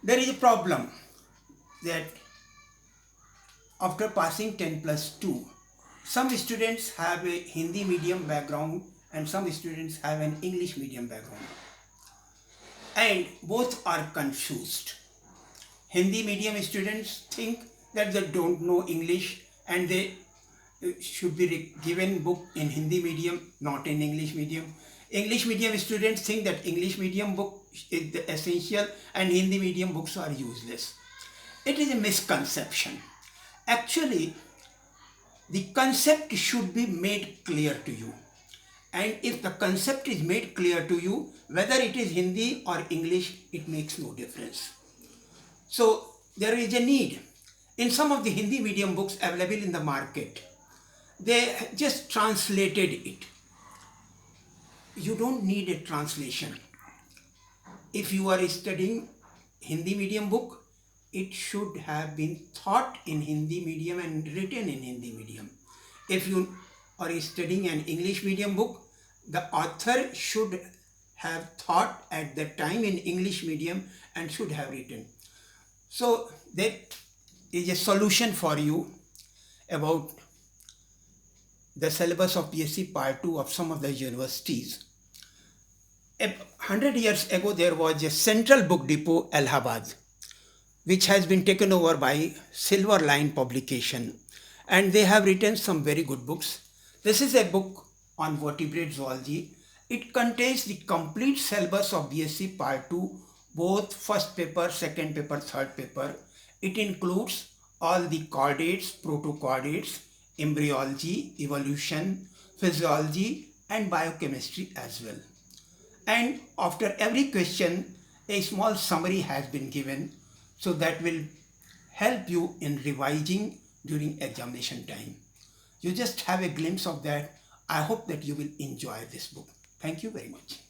There is a problem that after passing 10 plus 2, some students have a Hindi medium background and some students have an English medium background. And both are confused. Hindi medium students think that they don't know English and they should be given book in Hindi medium, not in English medium. English medium students think that English medium book is the essential and Hindi medium books are useless. It is a misconception. Actually, the concept should be made clear to you. And if the concept is made clear to you, whether it is Hindi or English, it makes no difference. So there is a need. In some of the Hindi medium books available in the market, they just translated it. You don't need a translation. If you are studying Hindi medium book, it should have been taught in Hindi medium and written in Hindi medium. If you are studying an English medium book, the author should have taught at that time in English medium and should have written. So that is a solution for you about the syllabus of BSc Part 2 of some of the universities. 100 years ago, there was a Central Book Depot, Allahabad, which has been taken over by Silver Line Publication, and they have written some very good books. This is a book on vertebrate zoology. It contains the complete syllabus of BSc Part 2, both first paper, second paper, third paper. It includes all the chordates, protochordates, embryology, evolution, physiology, and biochemistry as well. And after every question, a small summary has been given, so that will help you in revising during examination time. You just have a glimpse of that. I hope that you will enjoy this book. Thank you very much.